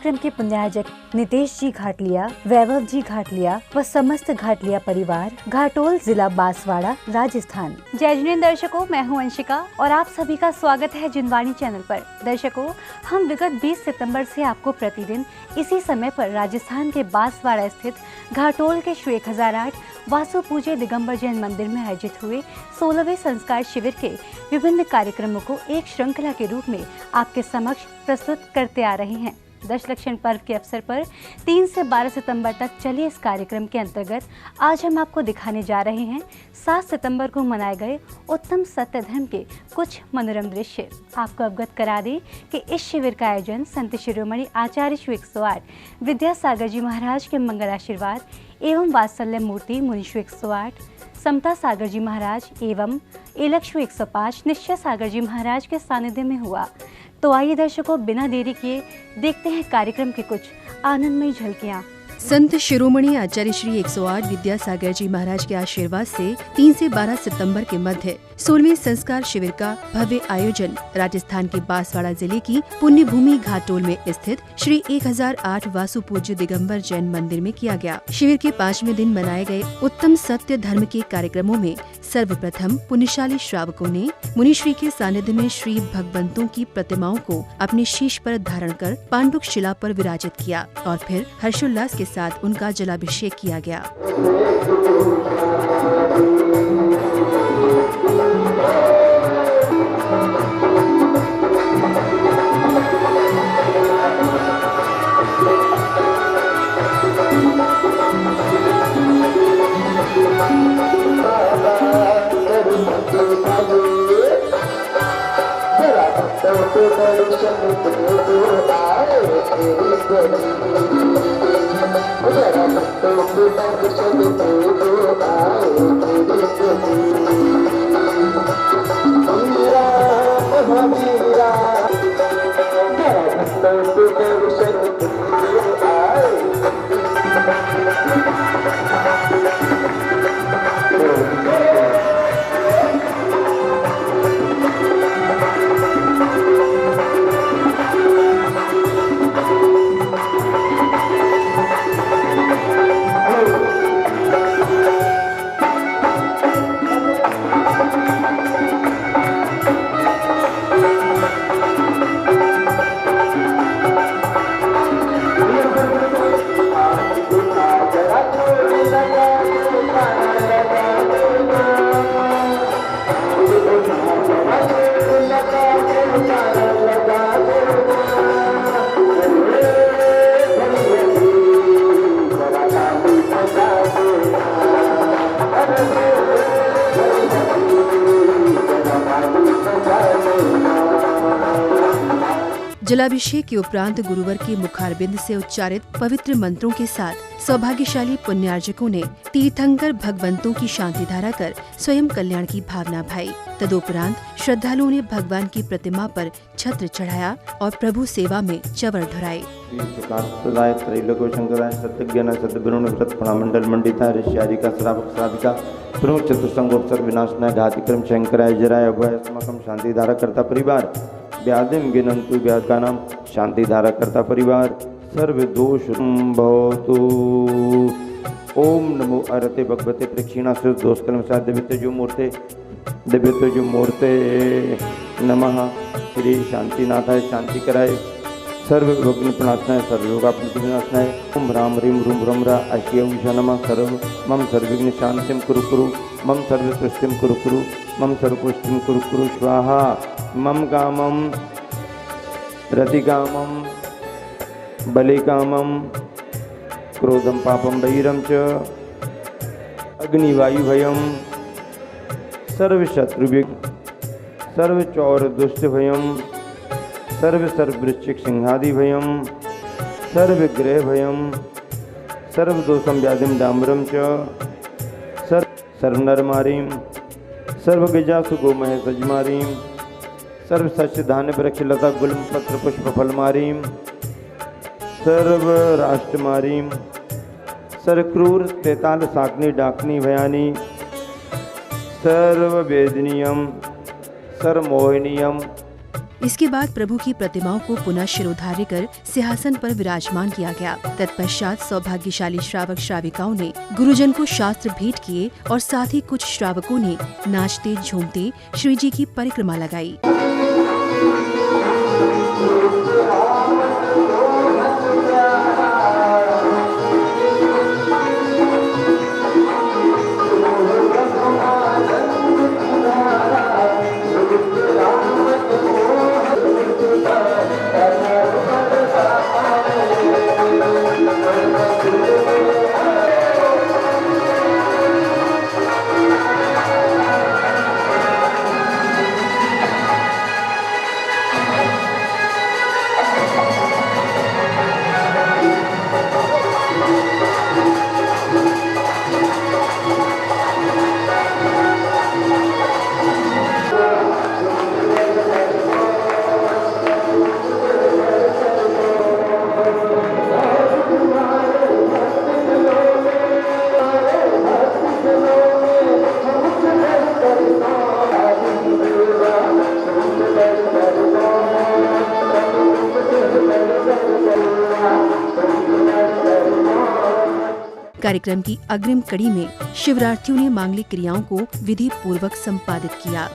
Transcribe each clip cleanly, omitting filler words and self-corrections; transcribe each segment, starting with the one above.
कार्यक्रम के पुण्यार्जक नितेश जी घाटलिया, वैभव जी घाटलिया व समस्त घाटलिया परिवार, घाटोल, जिला बांसवाड़ा, राजस्थान। जय जिनेंद्र दर्शकों, मैं हूं अंशिका और आप सभी का स्वागत है जिनवाणी चैनल पर। दर्शकों, हम विगत 20 सितंबर से आपको प्रतिदिन इसी समय पर राजस्थान के बांसवाड़ा स्थित घाटोल के श्री 1008 वासु पूज्य दिगंबर जैन मंदिर में आयोजित हुए 16वें संस्कार शिविर के विभिन्न कार्यक्रमों को एक श्रृंखला के रूप में आपके समक्ष प्रस्तुत करते आ रहे हैं। दशलक्षण पर्व के अवसर पर 3 से 12 सितंबर तक चले इस कार्यक्रम के अंतर्गत आज हम आपको दिखाने जा रहे हैं 7 सितंबर को मनाए गए उत्तम सत्य धर्म के कुछ मनोरम दृश्य। आपको अवगत करा दें कि इस शिविर का आयोजन संत शिरोमणि आचार्य श्री 108 विद्यासागर जी महाराज के मंगल आशीर्वाद एवं वात्सल्य मूर्ति मुनि श्री 108 समता सागर जी महाराज एवं एलक श्री 105 निश्चय सागर जी महाराज के सानिध्य में हुआ। तो आइए दर्शकों, बिना देरी किए देखते हैं कार्यक्रम के कुछ आनंदमय झलकियां। संत शिरोमणि आचार्य श्री 108 विद्यासागर जी महाराज के आशीर्वाद से 3 से 12 सितंबर के मध्य 16वें संस्कार शिविर का भव्य आयोजन राजस्थान के बांसवाड़ा जिले की पुण्य भूमि घाटोल में स्थित श्री 1008 वासु पूज्य दिगंबर जैन मंदिर में किया गया। शिविर के 5वें दिन मनाए गए उत्तम सत्य धर्म के कार्यक्रमों में सर्वप्रथम पुण्यशाली श्रावकों ने मुनिश्री के सानिध्य में श्री भगवंतों की प्रतिमाओं को अपने शीश पर धारण कर पांडुक शिला पर विराजित किया और फिर हर्षोल्लास के साथ उनका जलाभिषेक किया गया। जलाभिषेक के उपरांत गुरुवर के मुखारबिंद से उच्चारित पवित्र मंत्रों के साथ सौभाग्यशाली पुण्यार्जकों ने तीर्थंकर भगवंतों की शांति धारा कर स्वयं कल्याण की भावना भाई। तदुपरांत श्रद्धालुओं ने भगवान की प्रतिमा पर छत्र चढ़ाया और प्रभु सेवा में चवर ढुराए। प्रमुख चतुर्संगोत्सव विनाशनाय घातिक्रम शंकराय जराय अभय अस्मकम शांति धारा करता परिवार व्याधिम गिनंतु व्याधकानाम शांति धारा करता परिवार सर्व दोष भवतु। ओम नमो अरते भगवते प्रक्षिणासुर दोषकलम दिव्यते मूर्ते नमः। श्री शांतिनाथाय शांति कराय सर्व भग्न प्रणाशनाय सर्वयोगापति विनाशनाय। ओम ह्राम ह्रीम ह्रूम ह्रम रा अश्यं नमः। सर्व मम सर्वविघ्न शांतिं कुरु कुरु मम सर्वसृष्टिं कुरु कुरु मम सर्वपुष्टिं कुरु कुरु स्वाहा। मम कामं रतिकामं बलिकामं क्रोधं पापं वैरं च अग्निवायुभयं सर्वशत्रुविघ्न सर्वचौर दुष्टभयं सर्ववृश्चिक सिंहादिभयं सर्वग्रहभयं सर्वदोषं व्याधिं डाम्बरं च सर्वनरमारीं सर्वगजासु गोमह सजमारीं सर्वसस्य धान्य वृक्ष लता गुल्म पत्र पुष्प फलमारीं सर्वराष्ट्रमारीं सर्वक्रूर तैताल साकनी डाकनी भयानी सर्ववेदनीयम सर्वमोहिनीयम इसके बाद प्रभु की प्रतिमाओं को पुनः शिरोधार्य कर सिंहासन पर विराजमान किया गया। तत्पश्चात सौभाग्यशाली श्रावक श्राविकाओं ने गुरुजन को शास्त्र भेंट किए और साथ ही कुछ श्रावकों ने नाचते झूमते श्री जी की परिक्रमा लगाई। कार्यक्रम की अग्रिम कड़ी में शिवरार्थियों ने मांगलिक क्रियाओं को विधि पूर्वक संपादित किया।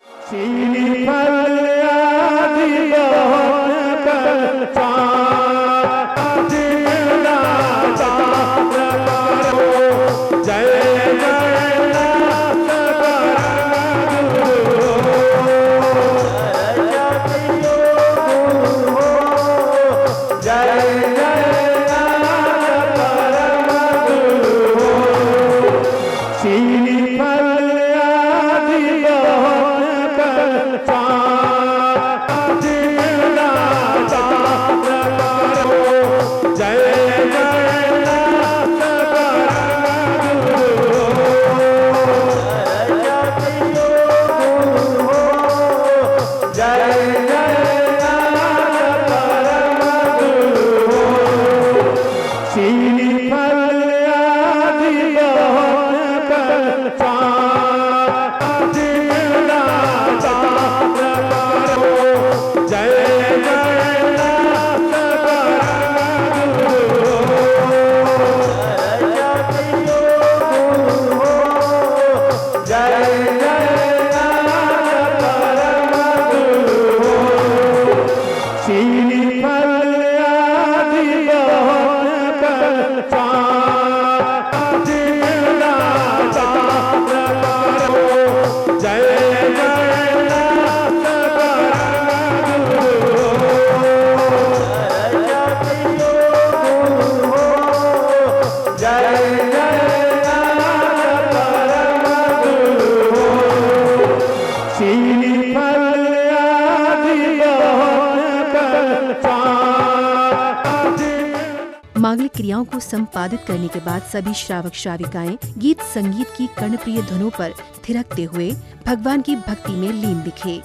मांगलिक क्रियाओं को संपादित करने के बाद सभी श्रावक श्राविकाएं गीत संगीत की कर्णप्रिय धुनों पर थिरकते हुए भगवान की भक्ति में लीन दिखे।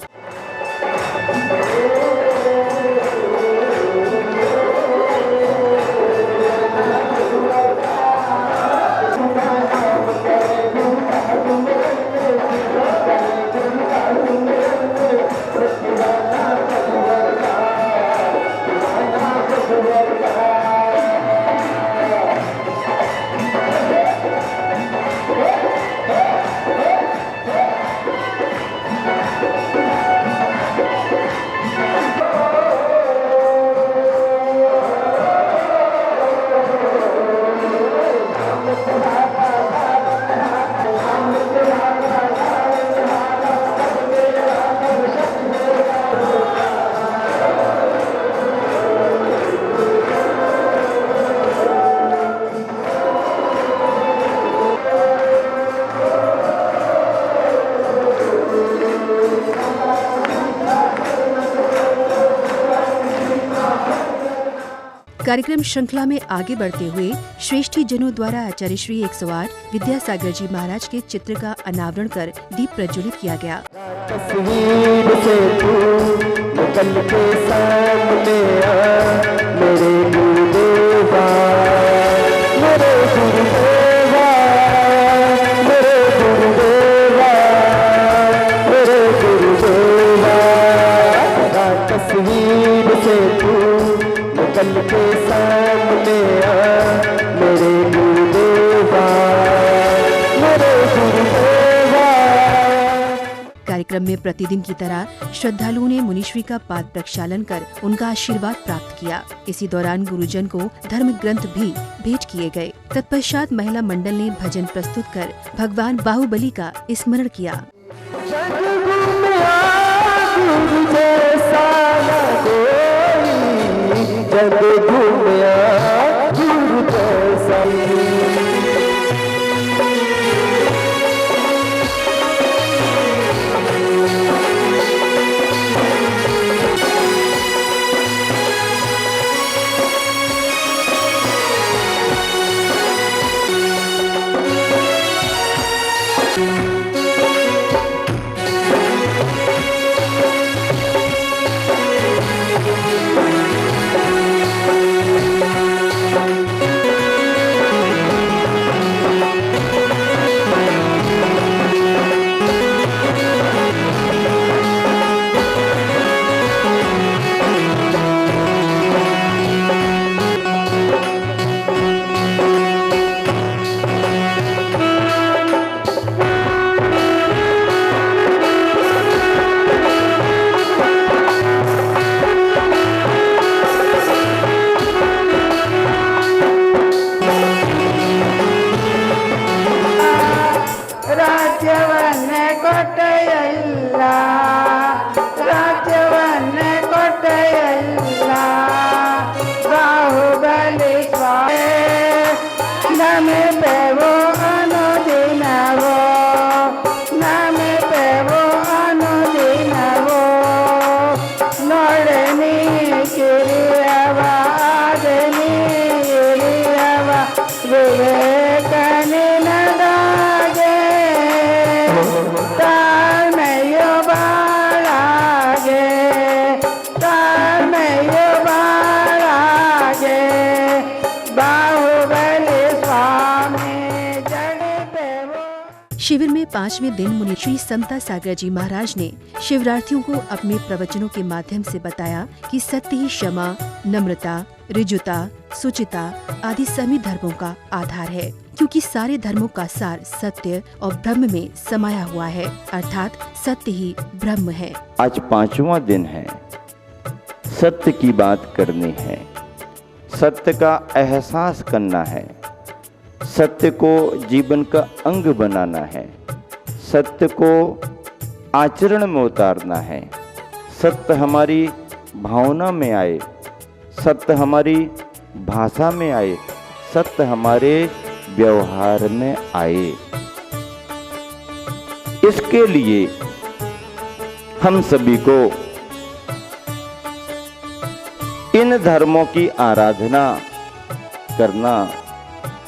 कार्यक्रम श्रृंखला में आगे बढ़ते हुए श्रेष्ठी जनों द्वारा आचार्य श्री 108 विद्यासागर जी महाराज के चित्र का अनावरण कर दीप प्रज्वलित किया गया। तस्वीर से तू निकल के सामने आ, मेरे गुरुदेवा, मेरे गुरुदेवा, मेरे गुरुदेवा, मेरे गुरुदेवा। कार्यक्रम में प्रतिदिन की तरह श्रद्धालुओं ने मुनीश्वरी का पाद प्रक्षालन कर उनका आशीर्वाद प्राप्त किया। इसी दौरान गुरुजन को धर्म ग्रंथ भी भेंट किए गए। तत्पश्चात महिला मंडल ने भजन प्रस्तुत कर भगवान बाहुबली का स्मरण किया। शिविर में 5वें दिन मुनि श्री समता सागर जी महाराज ने शिवरार्थियों को अपने प्रवचनों के माध्यम से बताया कि सत्य ही क्षमा, नम्रता, ऋजुता, सुचिता आदि सभी धर्मों का आधार है, क्योंकि सारे धर्मों का सार सत्य और ब्रह्म में समाया हुआ है, अर्थात सत्य ही ब्रह्म है। आज 5वां दिन है। सत्य की बात करनी है, सत्य का एहसास करना है, सत्य को जीवन का अंग बनाना है, सत्य को आचरण में उतारना है, सत्य हमारी भावना में आए, सत्य हमारी भाषा में आए, सत्य हमारे व्यवहार में आए। इसके लिए हम सभी को इन धर्मों की आराधना करना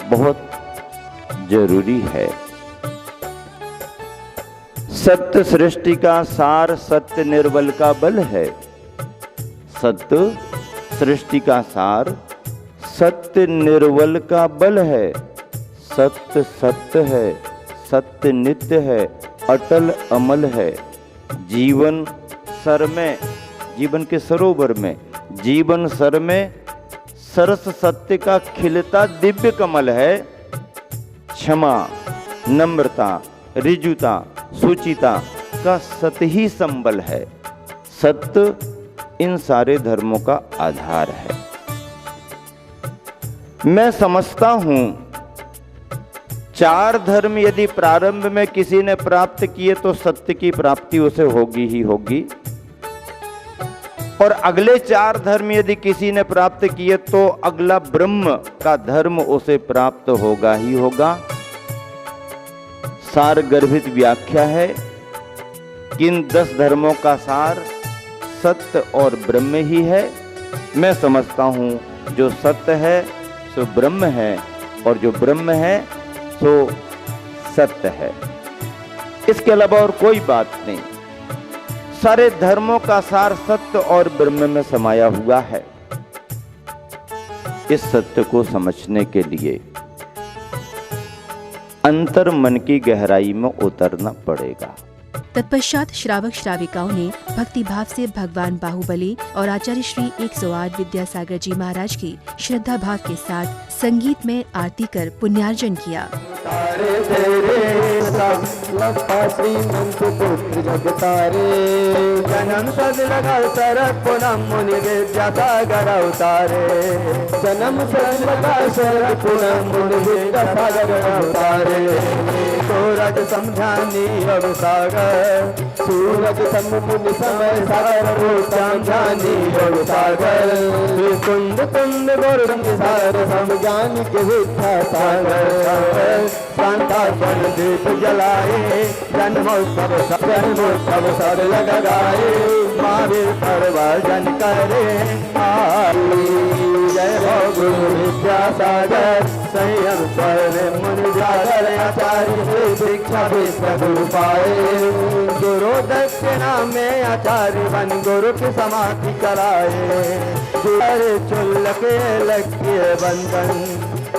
बहुत जरूरी है। सत्य सृष्टि का सार, सत्य निर्बल का बल है। सत्य सृष्टि का सार, सत्य निर्बल का बल है। सत्य सत्य है, सत्य नित्य है, अटल अमल है। जीवन सर में, जीवन के सरोवर में, जीवन सर में सरस सत्य का खिलता दिव्य कमल है। क्षमा, नम्रता, ऋजुता, सुचिता का सत्य ही संबल है। सत्य इन सारे धर्मों का आधार है। मैं समझता हूं 4 धर्म यदि प्रारंभ में किसी ने प्राप्त किए तो सत्य की प्राप्ति उसे होगी ही होगी, और अगले 4 धर्म यदि किसी ने प्राप्त किए तो अगला ब्रह्म का धर्म उसे प्राप्त होगा ही होगा। सार गर्भित व्याख्या है कि इन 10 धर्मों का सार सत्य और ब्रह्म ही है। मैं समझता हूं जो सत्य है सो ब्रह्म है, और जो ब्रह्म है सो सत्य है। इसके अलावा और कोई बात नहीं। सारे धर्मों का सार सत्य और ब्रह्म में समाया हुआ है। इस सत्य को समझने के लिए अंतर मन की गहराई में उतरना पड़ेगा। तत्पश्चात श्रावक श्राविकाओं ने भक्ति भाव से भगवान बाहुबली और आचार्य श्री 108 विद्यासागर जी महाराज की श्रद्धा भाव के साथ संगीत में आरती कर पुण्यार्जन किया। तारे तेरे सब लगता श्रीमंत पुत्र जग तारे, जन्म सद लगा सरक पुनम मुनि विद्यासागर अवतारे, जन्म सद लगा सरक पुनम मुनि विद्यासागर अवतारे, सूरज समझानी अब सागर, सूरज सम मुनि समय सागर समझानी अब सागर, कुंद कुंद गोरंग सार समझानी के विद्या सागर, शांतावन दीप जलाए, जन्मोत्सव सर लग गाए, महावीर प्रवचन करे आई, जय हो गुरु विद्यासागर, संयम स्वर मुनि जागर, आचार्य दीक्षा विश्व गुरु पाए, गुरु दक्षिणा में आचार्य बन गुरु की समाधि कराए, चुल्ल के लक्ष्य बंधन,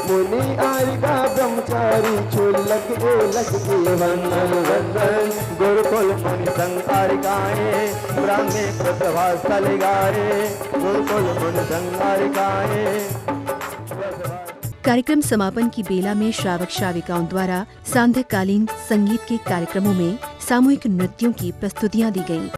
मुनि आरिका ब्रह्मचारी चुल्लक लक के बंधन बंधन, गुरुकुल मुनि संकारिकाए, ब्राह्मे प्रभा स्थल गाए, गुरुकुल मुनि संकारिकाए। कार्यक्रम समापन की बेला में श्रावक श्राविकाओं द्वारा सांध्यकालीन संगीत के कार्यक्रमों में सामूहिक नृत्यों की प्रस्तुतियां दी गयीं।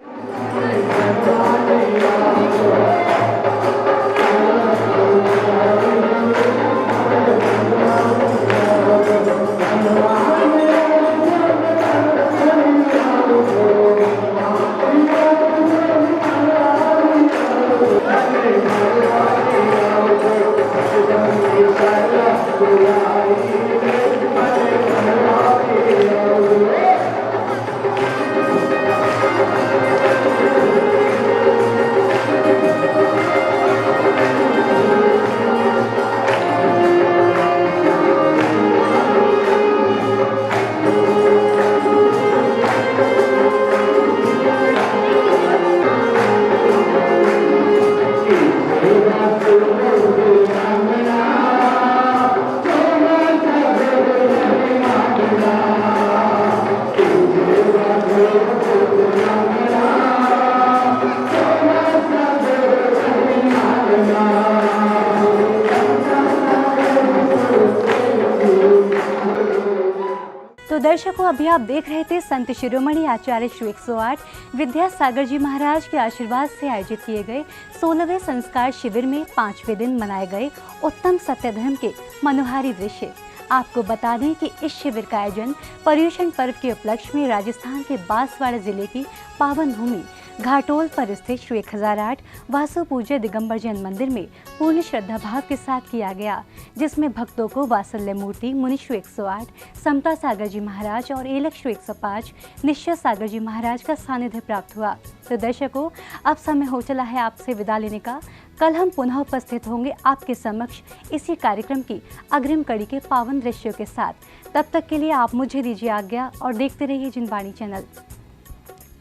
तो दर्शकों, अभी आप देख रहे थे संत शिरोमणि आचार्य श्री 108 विद्यासागर जी महाराज के आशीर्वाद से आयोजित किए गए 16वें संस्कार शिविर में 5वें दिन मनाए गए उत्तम सत्य धर्म के मनोहारी दृश्य। आपको बता दें कि इस शिविर का आयोजन पर्युषण पर्व के उपलक्ष्य में राजस्थान के बांसवाड़ा जिले की पावन भूमि घाटोल पर स्थित श्री 1008 वासु पूज्य दिगंबर जैन मंदिर में पूर्ण श्रद्धा भाव के साथ किया गया, जिसमें भक्तों को वात्सल्य मूर्ति मुनि श्री 108 समता सागर जी महाराज और एलक श्री 105 निश्चय सागर जी महाराज का सानिध्य प्राप्त हुआ। तो दर्शकों, अब समय हो चला है आपसे विदा लेने का। कल हम पुनः उपस्थित होंगे आपके समक्ष इसी कार्यक्रम की अग्रिम कड़ी के पावन दृश्यों के साथ। तब तक के लिए आप मुझे दीजिए आज्ञा और देखते रहिए जिनवाणी चैनल।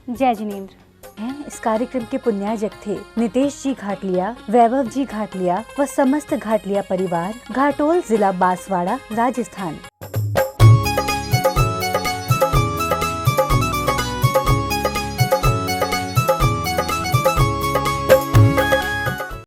जय जिनेंद्र। इस कार्यक्रम के पुण्यार्जक थे नितेश जी घाटलिया, वैभव जी घाटलिया व समस्त घाटलिया परिवार, घाटोल जिला बांसवाड़ा, राजस्थान।